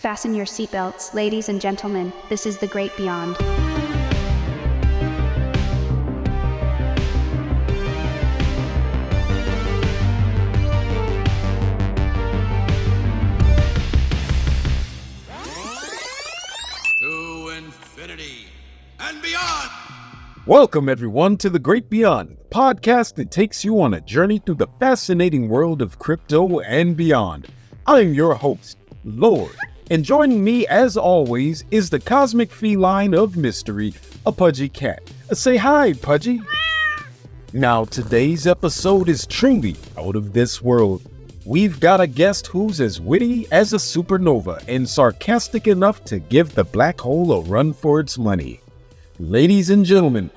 Fasten your seatbelts, ladies and gentlemen. This is the Great Beyond. To infinity and beyond! Welcome, everyone, to The Great Beyond, a podcast that takes you on a journey through the fascinating world of crypto and beyond. I'm your host, Lourde, and joining me, as always, is the cosmic feline of mystery, a Pudgy Cat. Say hi, Pudgy. Now, today's episode is truly out of this world. We've got a guest who's as witty as a supernova and sarcastic enough to give the black hole a run for its money. Ladies and gentlemen,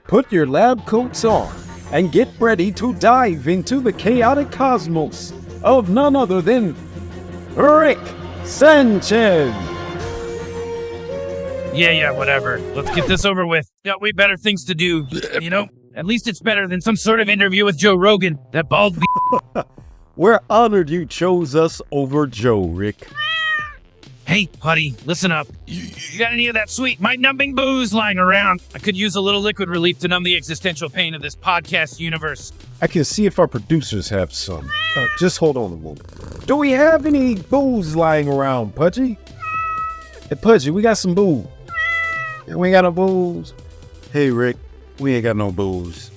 put your lab coats on and get ready to dive into the chaotic cosmos of none other than Rick Sanchez. Yeah, whatever. Let's get this over with. Got way better things to do, you know? At least it's better than some sort of interview with Joe Rogan, that bald We're honored you chose us over Joe, Rick. Hey, Puddy, listen up. You got any of that sweet mind-numbing booze lying around? I could use a little liquid relief to numb the existential pain of this podcast universe. I can see if our producers have some. Just hold on a moment. Do we have any booze lying around, Pudgy? Hey, Pudgy, we got some booze. We ain't got no booze. Hey, Rick, we ain't got no booze.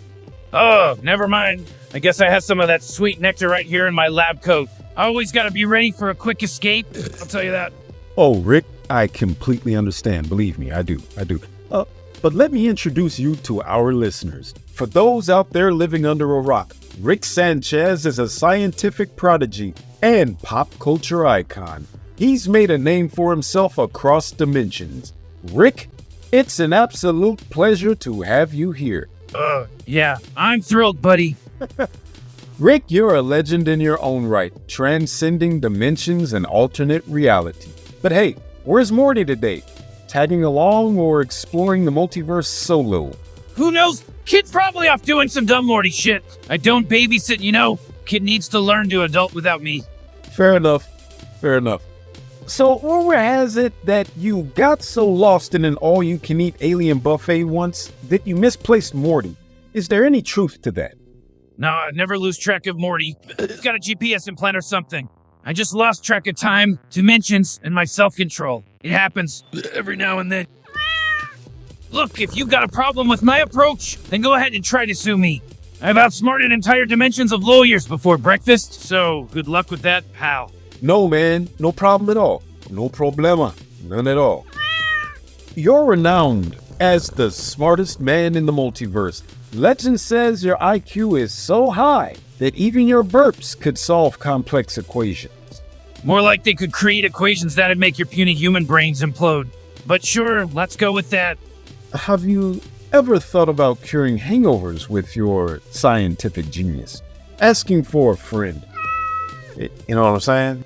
Oh, never mind. I guess I have some of that sweet nectar right here in my lab coat. I always gotta be ready for a quick escape, I'll tell you that. Oh, Rick, I completely understand. Believe me, I do. But let me introduce you to our listeners. For those out there living under a rock, Rick Sanchez is a scientific prodigy and pop culture icon. He's made a name for himself across dimensions. Rick, it's an absolute pleasure to have you here. Yeah, I'm thrilled, buddy. Rick, you're a legend in your own right, transcending dimensions and alternate reality. But hey, where's Morty today? Tagging along or exploring the multiverse solo? Who knows? Kid's probably off doing some dumb Morty shit. I don't babysit, you know. Kid needs to learn to adult without me. Fair enough. So, rumor has it that you got so lost in an all-you-can-eat alien buffet once that you misplaced Morty. Is there any truth to that? No, I never lose track of Morty. He's got a GPS implant or something. I just lost track of time, dimensions, and my self-control. It happens every now and then. Look, if you've got a problem with my approach, then go ahead and try to sue me. I've outsmarted entire dimensions of lawyers before breakfast, so good luck with that, pal. No, man. No problem at all. No problema. None at all. You're renowned as the smartest man in the multiverse. Legend says your IQ is so high that even your burps could solve complex equations. More like they could create equations that'd make your puny human brains implode. But sure, let's go with that. Have you ever thought about curing hangovers with your scientific genius? Asking for a friend. You know what I'm saying?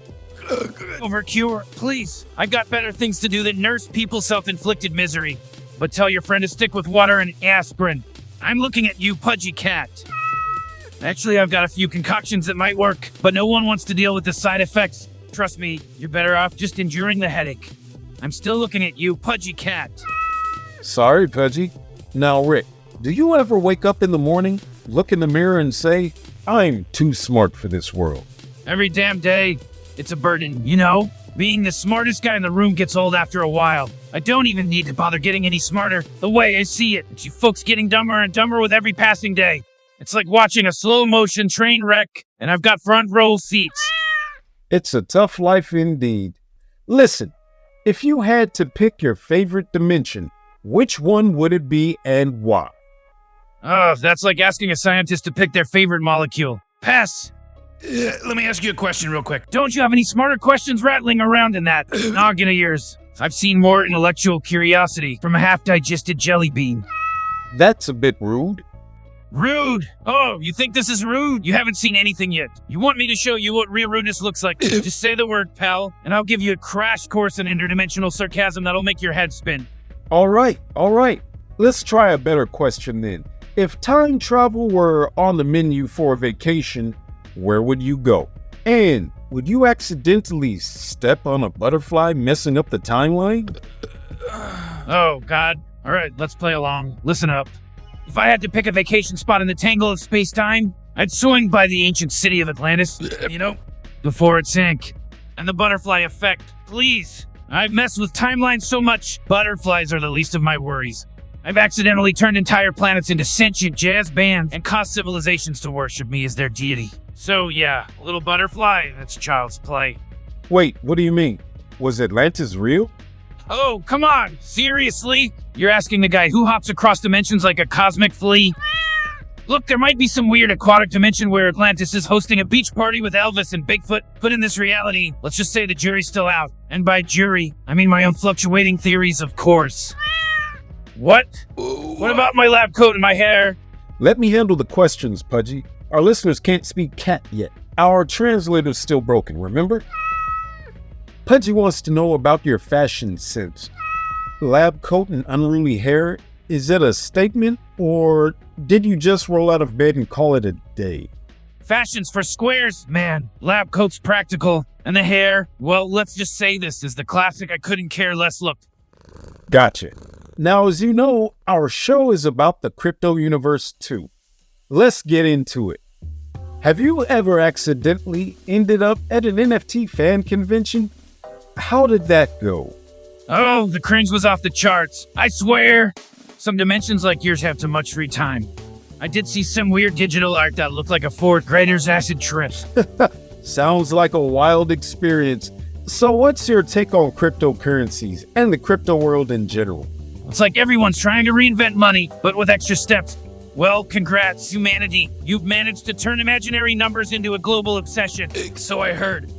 Over cure, please. I've got better things to do than nurse people's self-inflicted misery. But tell your friend to stick with water and aspirin. I'm looking at you, Pudgy Cat. Actually, I've got a few concoctions that might work, but no one wants to deal with the side effects. Trust me, you're better off just enduring the headache. I'm still looking at you, Pudgy Cat. Sorry, Pudgy. Now, Rick, do you ever wake up in the morning, look in the mirror and say, I'm too smart for this world? Every damn day, it's a burden, you know? Being the smartest guy in the room gets old after a while. I don't even need to bother getting any smarter. The way I see it, it's you folks getting dumber and dumber with every passing day. It's like watching a slow-motion train wreck, and I've got front row seats. It's a tough life indeed. Listen, if you had to pick your favorite dimension, which one would it be and why? Oh, that's like asking a scientist to pick their favorite molecule. Pass. Let me ask you a question real quick. Don't you have any smarter questions rattling around in that noggin of yours? I've seen more intellectual curiosity from a half-digested jelly bean. That's a bit rude. Rude? Oh, you think this is rude? You haven't seen anything yet. You want me to show you what real rudeness looks like? Just say the word, pal, and I'll give you a crash course in interdimensional sarcasm that'll make your head spin. All right. Let's try a better question then. If time travel were on the menu for a vacation, where would you go? And would you accidentally step on a butterfly, messing up the timeline? Oh, God. All right, let's play along. Listen up. If I had to pick a vacation spot in the tangle of space-time, I'd swing by the ancient city of Atlantis, before it sank. And the butterfly effect, please. I've messed with timelines so much, butterflies are the least of my worries. I've accidentally turned entire planets into sentient jazz bands and caused civilizations to worship me as their deity. So yeah, a little butterfly, that's child's play. Wait, what do you mean? Was Atlantis real? Oh, come on, seriously? You're asking the guy who hops across dimensions like a cosmic flea? Look, there might be some weird aquatic dimension where Atlantis is hosting a beach party with Elvis and Bigfoot, but in this reality, let's just say the jury's still out. And by jury, I mean my own fluctuating theories, of course. What? What about my lab coat and my hair? Let me handle the questions, Pudgy. Our listeners can't speak cat yet. Our translator's still broken, remember? Pudgy wants to know about your fashion sense. Lab coat and unruly hair, is it a statement, or did you just roll out of bed and call it a day? Fashion's for squares, man. Lab coat's practical. And the hair, well, let's just say this is the classic I couldn't care less look. Gotcha. Now, as you know, our show is about the crypto universe too. Let's get into it. Have you ever accidentally ended up at an NFT fan convention? How did that go? Oh, the cringe was off the charts. I swear. Some dimensions like yours have too much free time. I did see some weird digital art that looked like a fourth grader's acid trip. Sounds like a wild experience. So what's your take on cryptocurrencies and the crypto world in general? It's like everyone's trying to reinvent money, but with extra steps. Well, congrats, humanity. You've managed to turn imaginary numbers into a global obsession. So I heard.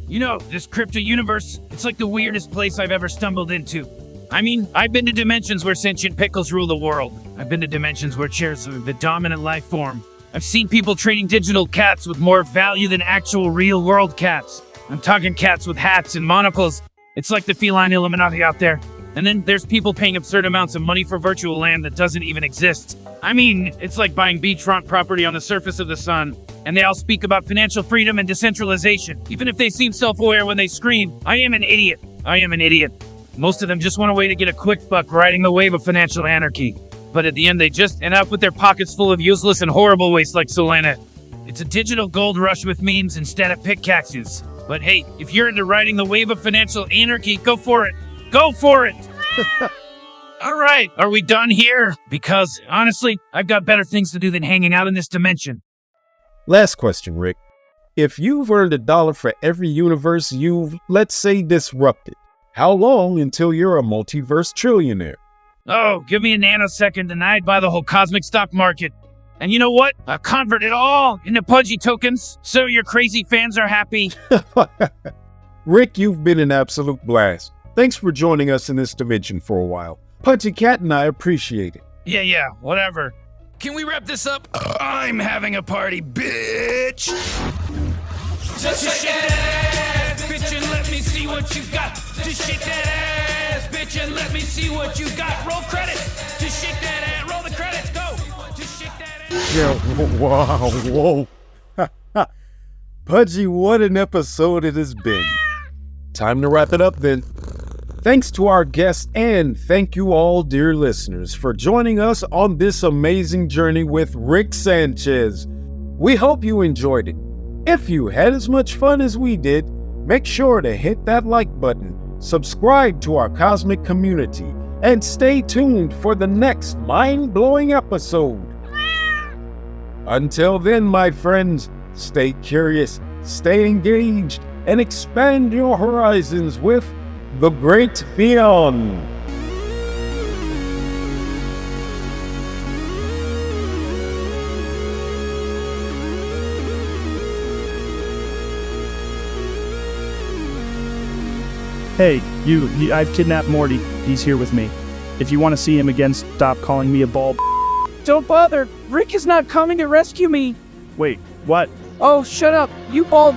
You know, this crypto universe, it's like the weirdest place I've ever stumbled into. I mean, I've been to dimensions where sentient pickles rule the world. I've been to dimensions where chairs are the dominant life form. I've seen people trading digital cats with more value than actual real-world cats. I'm talking cats with hats and monocles. It's like the feline Illuminati out there. And then there's people paying absurd amounts of money for virtual land that doesn't even exist. I mean, it's like buying beachfront property on the surface of the sun. And they all speak about financial freedom and decentralization, even if they seem self-aware when they scream, I am an idiot. I am an idiot. Most of them just want a way to get a quick buck riding the wave of financial anarchy. But at the end, they just end up with their pockets full of useless and horrible waste like Solana. It's a digital gold rush with memes instead of pickaxes. But hey, if you're into riding the wave of financial anarchy, go for it. Go for it! All right, are we done here? Because, honestly, I've got better things to do than hanging out in this dimension. Last question, Rick. If you've earned $1 for every universe you've, let's say, disrupted, how long until you're a multiverse trillionaire? Oh, give me a nanosecond and I'd buy the whole cosmic stock market. And you know what? I'll convert it all into Pudgy tokens, so your crazy fans are happy. Rick, you've been an absolute blast. Thanks for joining us in this dimension for a while. Pudgy Cat and I appreciate it. Yeah, whatever. Can we wrap this up? I'm having a party, bitch! Just shake that ass, bitch, and let me see what you got. Just shake that ass, bitch, and let me see what you got. Roll credits. Just shake that ass. Roll the credits. Go. Just shake that ass. Yeah, whoa. Pudgy, what an episode it has been. Time to wrap it up then. Thanks to our guests and thank you all, dear listeners, for joining us on this amazing journey with Rick Sanchez. We hope you enjoyed it. If you had as much fun as we did, make sure to hit that like button, subscribe to our cosmic community, and stay tuned for the next mind-blowing episode. Until then, my friends, stay curious, stay engaged, and expand your horizons with The Great Beyond. Hey, I've kidnapped Morty. He's here with me. If you want to see him again, stop calling me a bald. Don't bother. Rick is not coming to rescue me. Wait, what? Oh, shut up. You bald.